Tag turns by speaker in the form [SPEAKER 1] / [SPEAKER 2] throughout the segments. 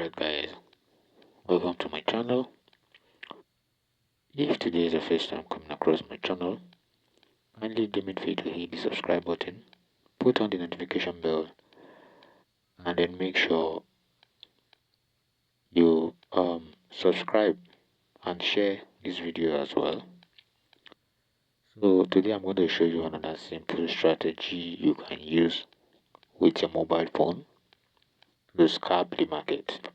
[SPEAKER 1] Alright guys, welcome to my channel. If today is the first time coming across my channel, kindly do me a favor to hit the subscribe button, put on the notification bell, and then make sure you subscribe and share this video as well. So today I'm going to show you another simple strategy you can use with your mobile phone to scalp the market.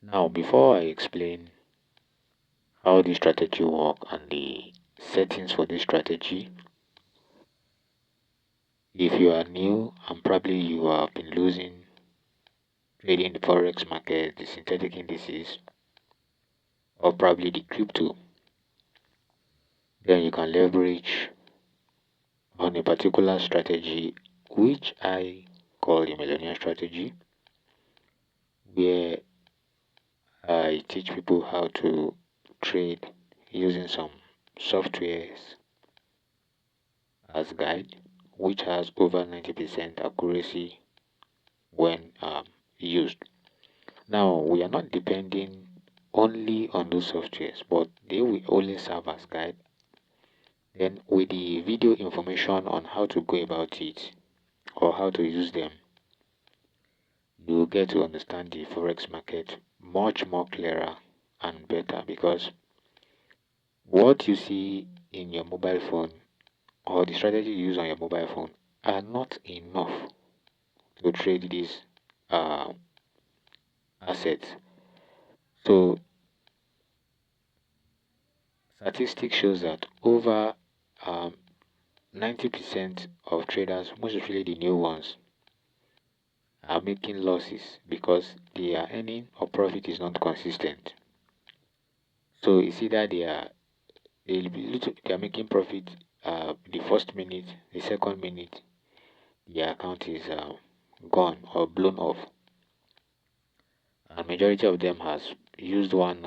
[SPEAKER 1] Now before I explain how this strategy works and the settings for this strategy, if you are new and probably you have been losing trading the forex market, the synthetic indices, or probably the crypto, then you can leverage on a particular strategy which I call the millionaire strategy, where I teach people how to trade using some softwares as guide, which has over 90% accuracy when used. Now we are not depending only on those softwares, but they will only serve as guide. Then with the video information on how to go about it or how to use them, you will get to understand the forex market much more clearer and better, because what you see in your mobile phone or the strategy you use on your mobile phone are not enough to trade these uh, assets. So statistics shows that over 90% of traders, most especially the new ones, are making losses because their earning or profit is not consistent. So it's either they are making profit the first minute, the second minute, their account is gone or blown off. And majority of them has used one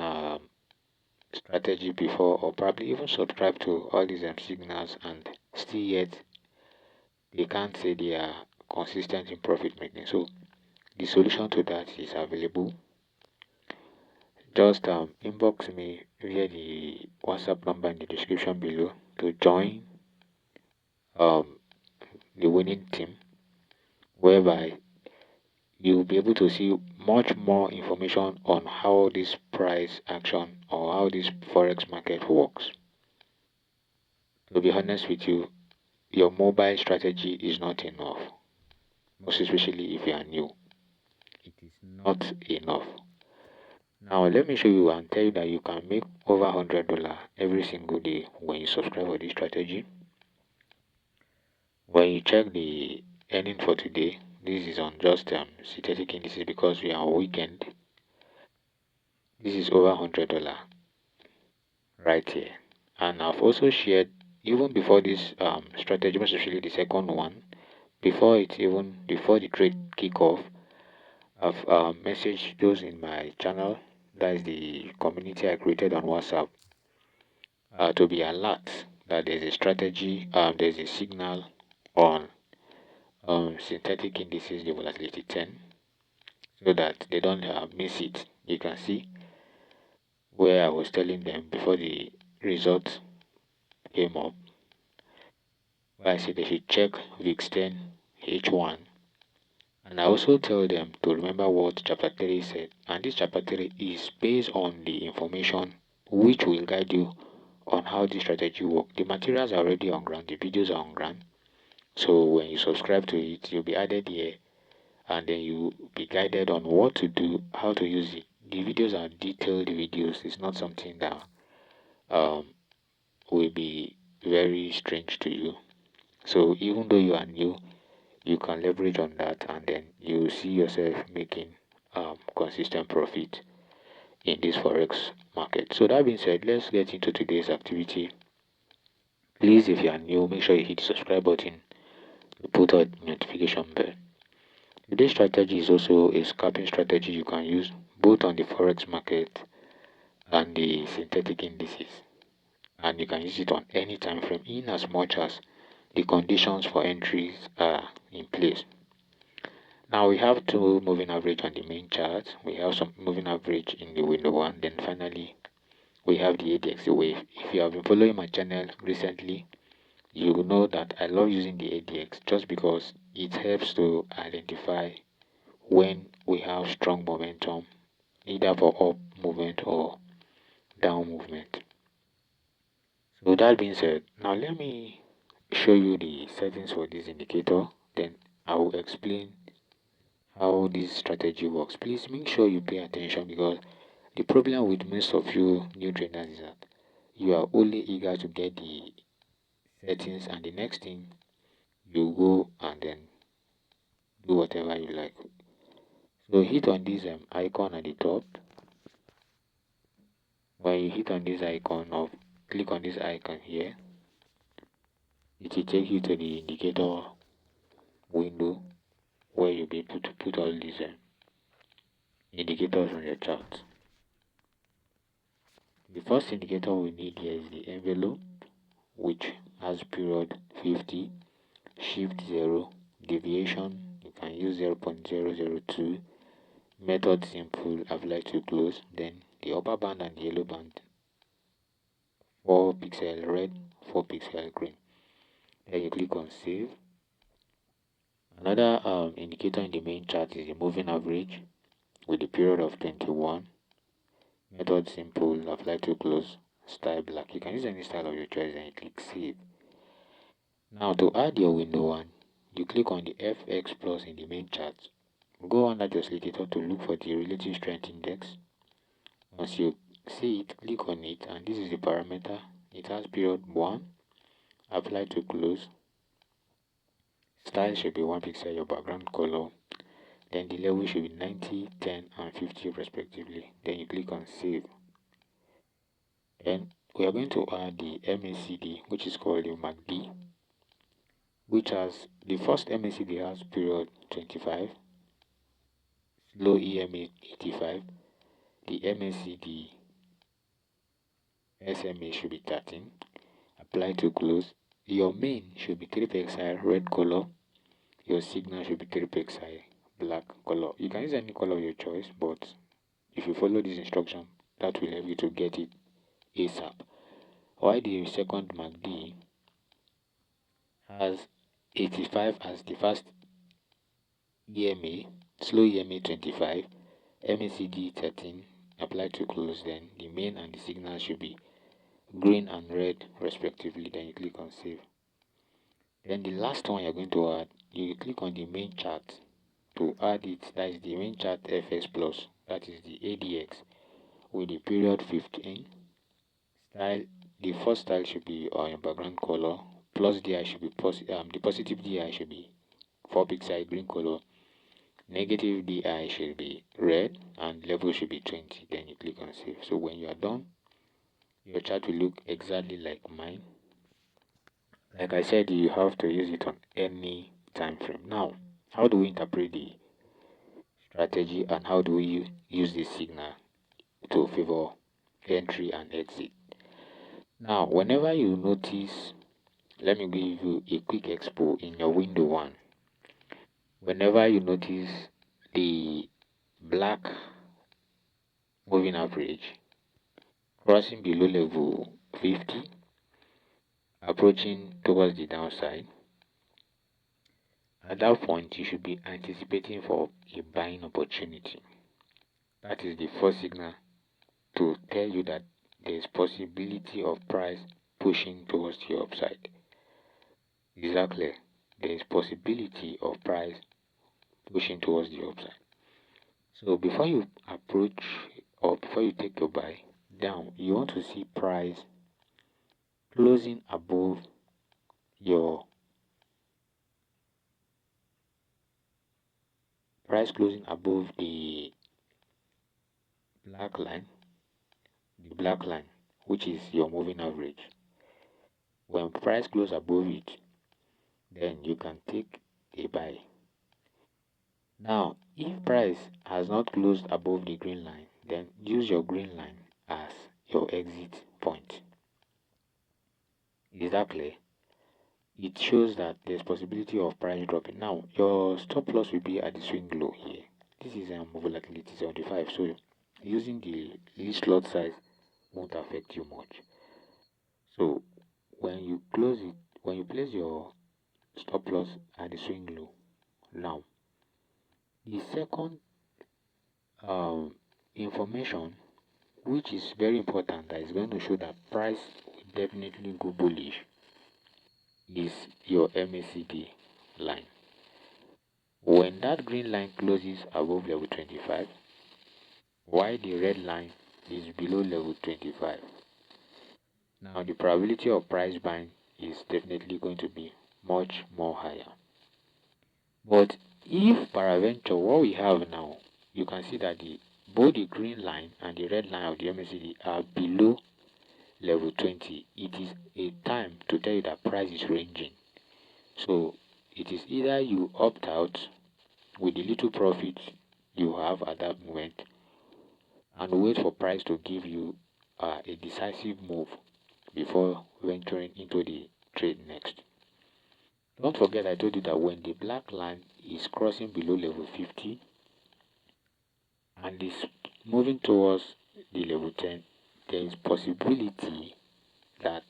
[SPEAKER 1] strategy before, or probably even subscribed to all these signals, and still yet they can't say they are consistent in profit making. So the solution to that is available. Just inbox me via the WhatsApp number in the description below to join um, the winning team, whereby you'll be able to see much more information on how this price action or how this forex market works. To be honest with you, your mobile strategy is not enough, most especially if you are new. It is not enough. Now let me show you and tell you that you can make over $100 every single day when you subscribe for this strategy. When you check the earning for today, this is on just synthetic indices because we are on weekend. This is over $100 right here. And I've also shared, even before this strategy, especially the second one, before the trade kick off, I've messaged those in my channel, that is the community I created on WhatsApp, to be alert that there's a strategy, there's a signal on synthetic indices, the volatility 10, so that they don't miss it. You can see where I was telling them before the result came up, where I said they should check VIX 10 H1. And I also tell them to remember what chapter 3 said, and this chapter 3 is based on the information which will guide you on how this strategy works. The materials are already on ground, the videos are on ground, so when you subscribe to it, you'll be added here, and then you'll be guided on what to do, how to use it. The videos are detailed videos. It's not something that will be very strange to you. So even though you are new, you can leverage on that, and then you see yourself making consistent profit in this forex market. So that being said, let's get into today's activity. Please, if you are new, make sure you hit the subscribe button, put out the notification bell. Today's strategy is also a scalping strategy you can use both on the forex market and the synthetic indices, and you can use it on any time frame in as much as the conditions for entries are in place. Now we have two moving average on the main chart. We have some moving average in the window one. Then finally, we have the ADX wave. If you have been following my channel recently, you will know that I love using the ADX just because it helps to identify when we have strong momentum, either for up movement or down movement. So that being said, now let me show you the settings for this indicator, then I will explain how this strategy works. Please make sure you pay attention, because the problem with most of you new traders is that you are only eager to get the settings, and the next thing you go and then do whatever you like. So hit on this icon at the top. When you hit on this icon, or click on this icon here, it will take you to the indicator window where you'll be able to put all these indicators on your chart. The first indicator we need here is the envelope, which has period 50, shift 0, deviation you can use 0.002, method simple, apply to close, then the upper band and the yellow band, 4 pixel red, 4 pixel green. Then you click on save. Another indicator in the main chart is the moving average with the period of 21, method simple, apply to close, style black. You can use any style of your choice and you click save. Now to add your window one, you click on the FX plus in the main chart. Go under the oscillator to look for the relative strength index. Once you see it, click on it, and this is the parameter. It has period 1, apply to close, style should be 1 pixel, your background color, then the level should be 90, 10 and 50 respectively. Then you click on save. Then we are going to add the MACD, which is called the MACD, which has the first MACD has period 25, slow EMA 85, the MACD SMA should be 13, apply to close. Your main should be 3 pixel red color, your signal should be 3 pixel black color. You can use any color of your choice, but if you follow this instruction, that will help you to get it ASAP. While the second MACD has 85 as the first EMA, slow EMA 25, MACD 13, apply to close, then the main and the signal should be green and red respectively. Then you click on save. Then the last one you're going to add, you click on the main chart to add it. That is the main chart FX plus, that is the ADX with the period 15. Style, the first style should be on your background color, plus DI should be the positive DI should be 4 pixel green color, negative DI should be red, and level should be 20. Then you click on save. So when you are done, your chart will look exactly like mine. Like I said, you have to use it on any time frame. Now, how do we interpret the strategy, and how do we use the signal to favor entry and exit? Now, whenever you notice, let me give you a quick expo in your window one. Whenever you notice the black moving average crossing below level 50, approaching towards the downside, at that point you should be anticipating for a buying opportunity. That is the first signal to tell you that there is possibility of price pushing towards the upside. Exactly, there is possibility of price pushing towards the upside. So before you approach, or before you take your buy down, you want to see price closing above your the black line, which is your moving average. When price closes above it, then you can take a buy. Now, if price has not closed above the green line, then use your green line as your exit point. Is that clear? it shows that there's possibility of price dropping. Now your stop loss will be at the swing low here. This is volatility 75, so using the least lot size won't affect you much. So when you close it, when you place your stop loss at the swing low, now the second information, which is very important, that is going to show that price will definitely go bullish, is your MACD line. When that green line closes above level 25, while the red line is below level 25, now the probability of price buying is definitely going to be much more higher. But if paraventure, what we have now, you can see that both the green line and the red line of the MACD are below level 20. It is a time to tell you that price is ranging. So it is either you opt out with the little profit you have at that moment and wait for price to give you a decisive move before venturing into the trade next. Don't forget I told you that when the black line is crossing below level 50 and is moving towards the level 10, there is possibility that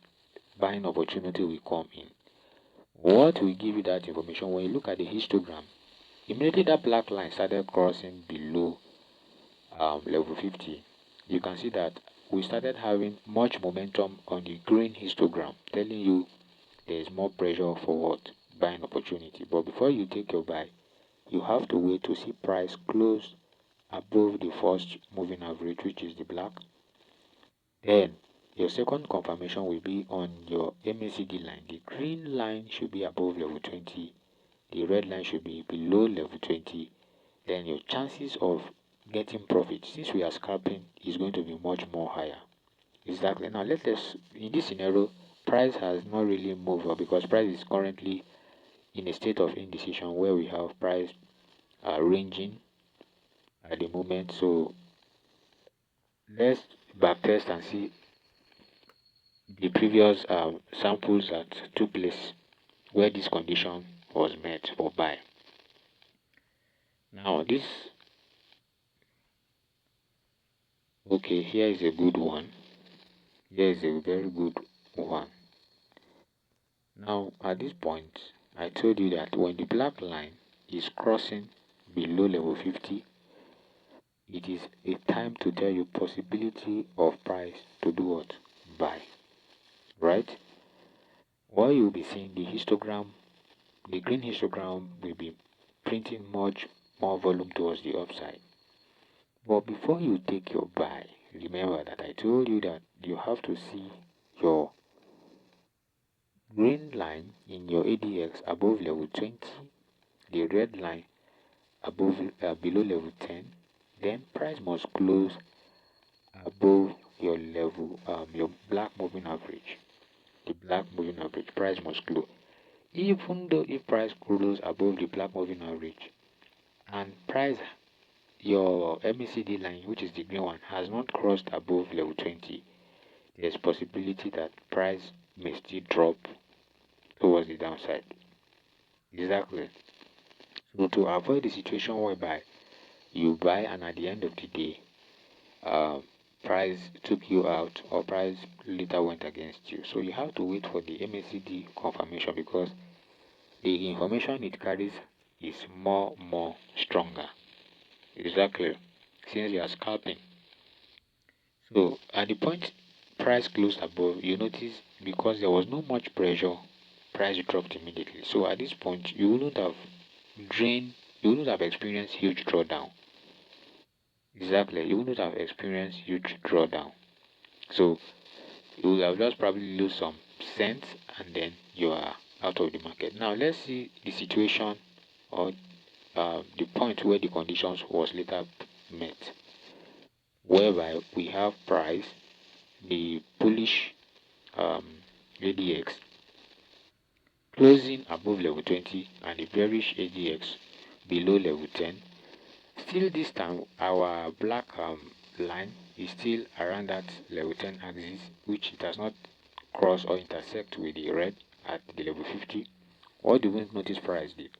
[SPEAKER 1] buying opportunity will come in. What will give you that information? When you look at the histogram, immediately that black line started crossing below level 50, you can see that we started having much momentum on the green histogram, telling you there is more pressure for what? Buying opportunity. But before you take your buy, you have to wait to see price close above the first moving average, which is the black. Then your second confirmation will be on your MACD line. The green line should be above level 20, the red line should be below level 20. Then your chances of getting profit, since we are scalping, is going to be much more higher. Exactly. Now let's in this scenario, price has not really moved up because price is currently in a state of indecision where we have price ranging at the moment. So let's backtest and see the previous samples that took place where this condition was met for buy. Now this, okay, here is a good one. Here is a very good one. Now at this point, I told you that when the black line is crossing below level 50, it is a time to tell you possibility of price to do what? Buy. Right? What you'll be seeing, the histogram, the green histogram will be printing much more volume towards the upside. But before you take your buy, remember that I told you that you have to see your green line in your ADX above level 20, the red line above below level 10, then price must close above your level, your black moving average. The black moving average price must close. Even though if price closes above the black moving average and price, your MACD line, which is the green one, has not crossed above level 20, there's possibility that price may still drop towards the downside. Exactly. So to avoid the situation whereby you buy and at the end of the day, price took you out or price later went against you, so you have to wait for the MACD confirmation because the information it carries is more stronger. Exactly. Since you are scalping, so at the point price closed above, you notice because there was no much pressure, price dropped immediately. So at this point you wouldn't have you wouldn't have experienced huge drawdown. Exactly, you wouldn't have experienced huge drawdown. So you will have just probably lose some cents and then you are out of the market. Now let's see the situation or the point where the conditions was later met, whereby we have price, the bullish ADX closing above level 20 and the bearish ADX below level 10. Still this time our black line is still around that level 10 axis, which it does not cross or intersect with the red at the level 50, what do we notice price did?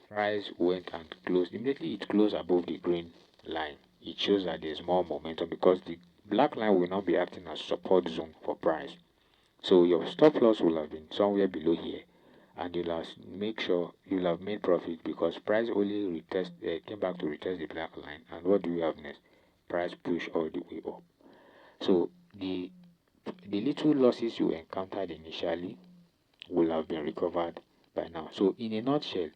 [SPEAKER 1] Price went and closed. Immediately it closed above the green line. It shows that there's more momentum because the black line will now be acting as support zone for price. So your stop loss will have been somewhere below here, and you'll have make sure you'll have made profit because price only came back to retest the black line. And what do we have next? Price push all the way up. So the little losses you encountered initially will have been recovered by now. So in a nutshell,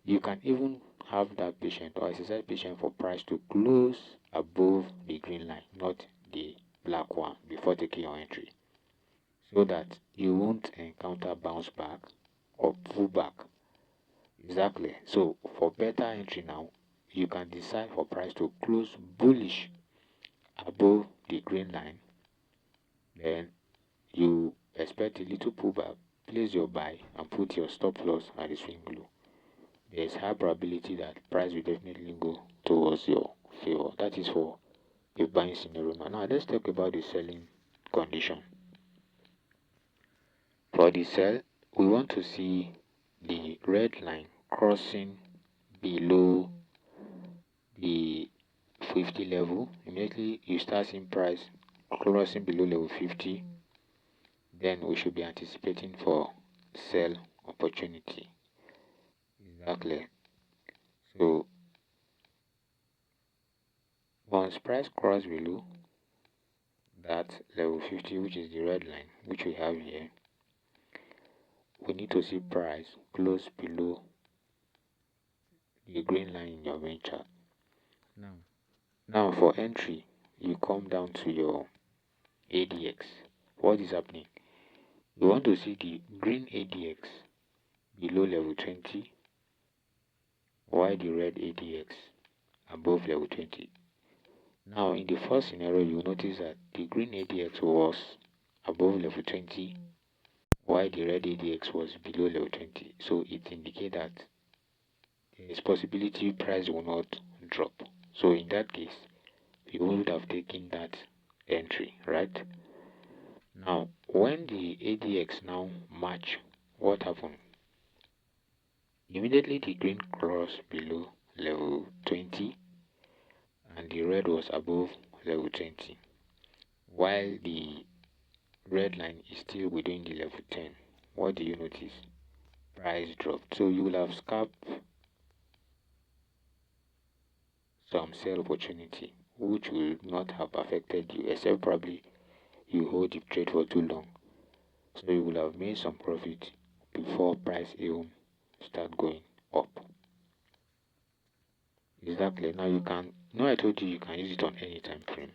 [SPEAKER 1] you can even have that patient or exercise patient for price to close above the green line, not the black one, before taking your entry, so that you won't encounter bounce back or pull back. Exactly. So for better entry now, you can decide for price to close bullish above the green line. Then you expect a little pullback, place your buy and put your stop loss at the swing low. There is high probability that price will definitely go towards your favor. That is for a buying scenario. Now let's talk about the selling condition. For the sell, we want to see the red line crossing below the 50 level. Immediately you start seeing price crossing below level 50, then we should be anticipating for sell opportunity. Exactly. So once price cross below that level 50, which is the red line which we have here, we need to see price close below the green line in your main chart. Now for entry, you come down to your ADX. What is happening? You want to see the green ADX below level 20, while the red ADX above level 20. Now in the first scenario, you notice that the green ADX was above level 20, while the red ADX was below level 20. So it indicates that there is possibility price will not drop. So in that case, you would have taken that entry, right? Now when the ADX now match, what happened? Immediately the green crossed below level 20 and the red was above level 20, while the red line is still within the level 10. What do you notice? Price dropped. So you will have scalped some sell opportunity which will not have affected you, except probably you hold the trade for too long. So you will have made some profit before price even start going up. Exactly. Now you can, I told you can use it on any time frame.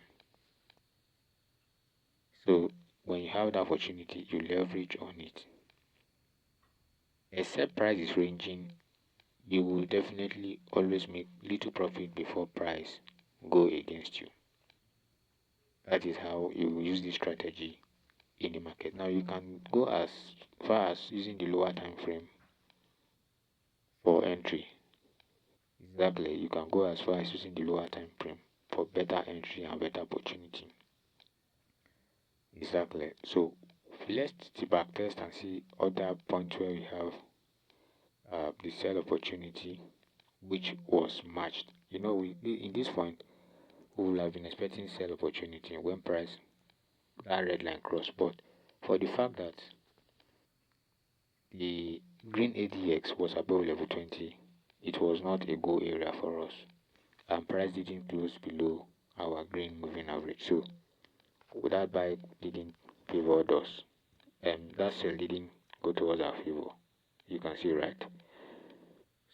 [SPEAKER 1] So when you have the opportunity, you leverage on it. Except price is ranging, you will definitely always make little profit before price go against you. That is how you use this strategy in the market. Now you can go as far as using the lower time frame for entry. Exactly, you can go as far as using the lower time frame for better entry and better opportunity. Exactly. So let's back test and see other points where we have the sell opportunity which was matched. In this point we will have been expecting sell opportunity when price that red line cross, but for the fact that the green ADX was above level 20, it was not a go area for us, and price didn't close below our green moving average. So that buy didn't favor us, and that sell didn't go towards our favor. You can see, right?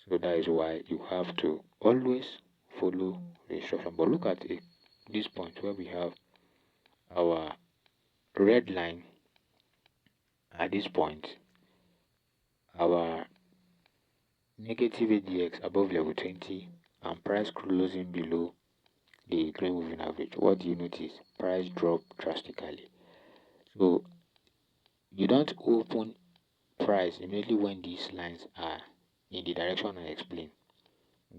[SPEAKER 1] So that is why you have to always follow the instruction. But look at it, this point where we have our red line at this point, our negative ADX above level 20 and price closing below the green moving average. What do you notice? Price drop drastically. So you don't open price immediately when these lines are in the direction I explained.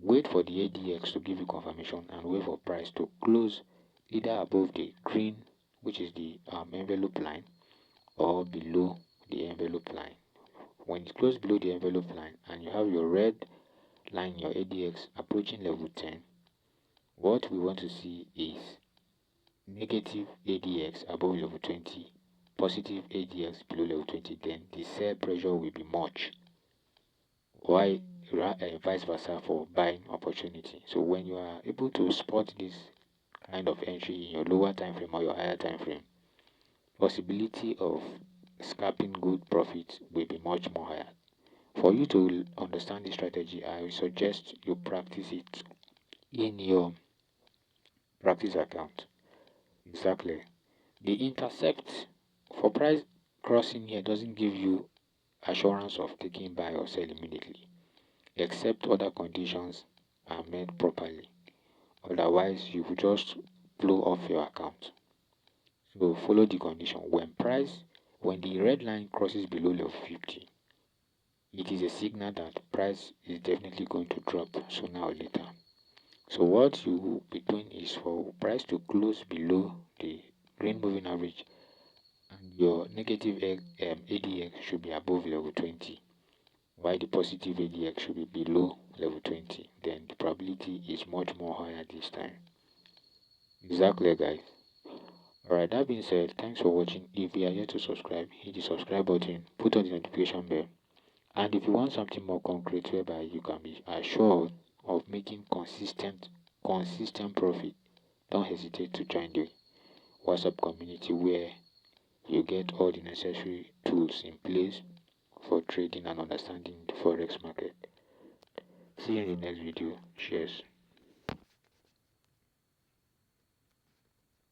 [SPEAKER 1] Wait for the ADX to give you confirmation and wait for price to close either above the green, which is the envelope line, or below the envelope line. When it closes below the envelope line and you have your red line, your ADX approaching level 10, what we want to see is negative ADX above level 20, positive ADX below level 20. Then the sell pressure will be much. Why vice versa for buying opportunity. So when you are able to spot this kind of entry in your lower time frame or your higher time frame, possibility of scalping good profit will be much more higher. For you to understand this strategy, I suggest you practice it in your practice account. Exactly. The intercept for price crossing here doesn't give you assurance of taking buy or sell immediately, except other conditions are met properly. Otherwise, you will just blow off your account. So follow the condition. When the red line crosses below level 50, it is a signal that price is definitely going to drop sooner or later. So what you will be doing is for price to close below the green moving average, and your negative ADX should be above level 20, while the positive ADX should be below level 20. Then the probability is much more higher this time. Exactly, guys. Alright, that being said, thanks for watching. If you are yet to subscribe, hit the subscribe button, put on the notification bell. And if you want something more concrete whereby you can be assured of making consistent profit, don't hesitate to join the WhatsApp community, where you get all the necessary tools in place for trading and understanding the forex market. See you in the next video. Cheers.